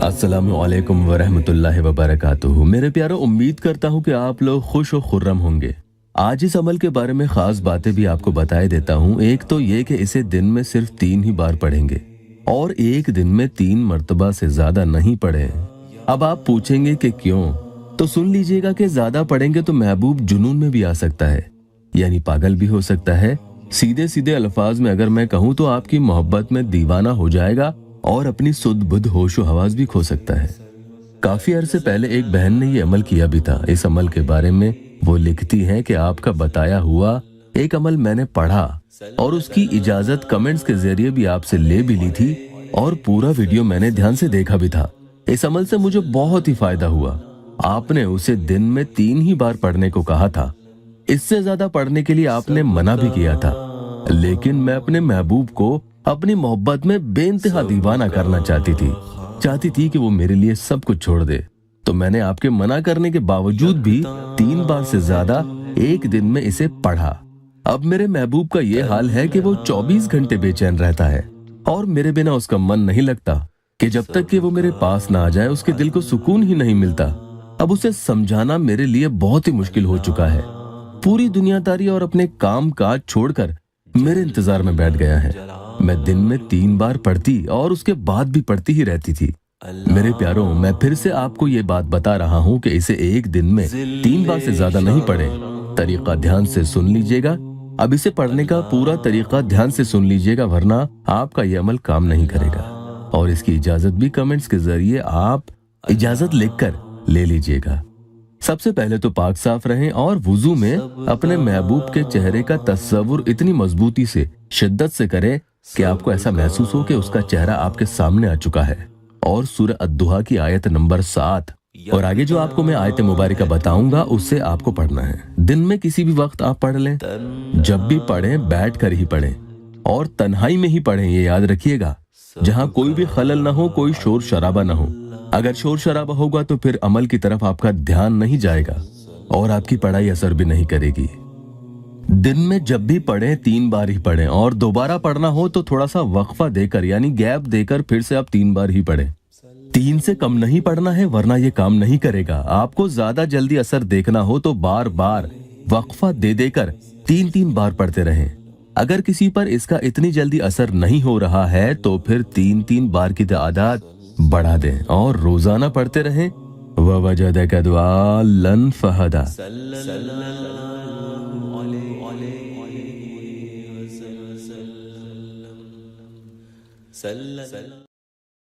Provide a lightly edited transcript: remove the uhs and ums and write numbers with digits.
अस्सलामु अलैकुम वरहमतुल्लाहि वबरकातुहू। मेरे प्यारो, उम्मीद करता हूँ कि आप लोग खुश और खुर्रम होंगे। आज इस अमल के बारे में खास बातें भी आपको बताए देता हूँ। एक तो ये कि इसे दिन में सिर्फ 3 ही बार पढ़ेंगे और एक दिन में 3 मर्तबा से ज्यादा नहीं पढ़े। अब आप पूछेंगे कि क्यों, तो सुन लीजिएगा कि ज्यादा पढ़ेंगे तो महबूब जुनून में भी आ सकता है, यानी पागल भी हो सकता है। सीधे सीधे अल्फाज में अगर मैं कहूँ तो आपकी मोहब्बत में दीवाना हो जाएगा और अपनी सुध बुध होशो हवास भी खो सकता है। काफी अरसे पहले एक बहन ने ये अमल किया भी था। इस अमल के बारे में वो लिखती हैं कि आपका बताया हुआ एक अमल मैंने पढ़ा और उसकी इजाजत कमेंट्स के जरिए भी आपसे ले भी ली थी और पूरा वीडियो मैंने ध्यान से देखा भी था। इस अमल से मुझे बहुत ही फायदा हुआ। आपने उसे दिन में 3 ही बार पढ़ने को कहा था। इससे ज्यादा पढ़ने के लिए आपने मना भी किया था, लेकिन मैं अपने महबूब को अपनी मोहब्बत में बेइंतहा दीवाना करना चाहती थी कि वो मेरे लिए सब कुछ छोड़ दे। तो मैंने आपके मना करने के बावजूद भी 3 बार से ज्यादा एक दिन में इसे पढ़ा। अब मेरे महबूब का ये हाल है कि वो 24 घंटे बेचैन रहता है और मेरे बिना उसका मन नहीं लगता कि जब तक कि वो मेरे पास ना आ जाए उसके दिल को सुकून ही नहीं मिलता। अब उसे समझाना मेरे लिए बहुत ही मुश्किल हो चुका है। पूरी दुनियादारी और अपने काम काज छोड़कर मेरे इंतजार में बैठ गया है। मैं दिन में 3 बार पढ़ती और उसके बाद भी पढ़ती ही रहती थी। मेरे प्यारों, मैं फिर से आपको ये बात बता रहा हूँ कि इसे एक दिन में 3 बार से ज्यादा नहीं पढ़े। तरीका ध्यान से सुन लीजिएगा। अब इसे पढ़ने का पूरा तरीका ध्यान से सुन लीजिएगा, वरना आपका ये अमल काम नहीं करेगा। और इसकी इजाजत भी कमेंट्स के जरिए आप इजाजत लिखकर ले लीजिएगा। सबसे पहले तो पाक साफ रहें और वुजू में अपने महबूब के चेहरे का तस्वुर इतनी मजबूती से, शिद्दत से करें कि आपको ऐसा महसूस हो कि उसका चेहरा आपके सामने आ चुका है। और सूरह अद्दुहा की आयत नंबर 7 और आगे जो आपको मैं आयत मुबारका बताऊंगा उससे आपको पढ़ना है। दिन में किसी भी वक्त आप पढ़ लें। जब भी पढ़ें बैठ कर ही पढ़ें और तन्हाई में ही पढ़ें, ये याद रखिएगा, जहाँ कोई भी खलल ना हो, कोई शोर शराबा ना हो। अगर शोर शराबा होगा तो फिर अमल की तरफ आपका ध्यान नहीं जाएगा और आपकी पढ़ाई असर भी नहीं करेगी। दिन में जब भी पढ़ें 3 बार ही पढ़ें और दोबारा पढ़ना हो तो थोड़ा सा वक्फा देकर, यानी गैप देकर फिर से आप 3 बार ही पढ़ें। 3 से कम नहीं पढ़ना है, वरना ये काम नहीं करेगा। आपको ज्यादा जल्दी असर देखना हो तो बार बार वक्फा दे देकर 3-3 बार पढ़ते रहें। अगर किसी पर इसका इतनी जल्दी असर नहीं हो रहा है तो फिर 3-3 बार की तादाद बढ़ा दें और रोजाना पढ़ते रहें। ववजदक ज़ाल्लन फहदा।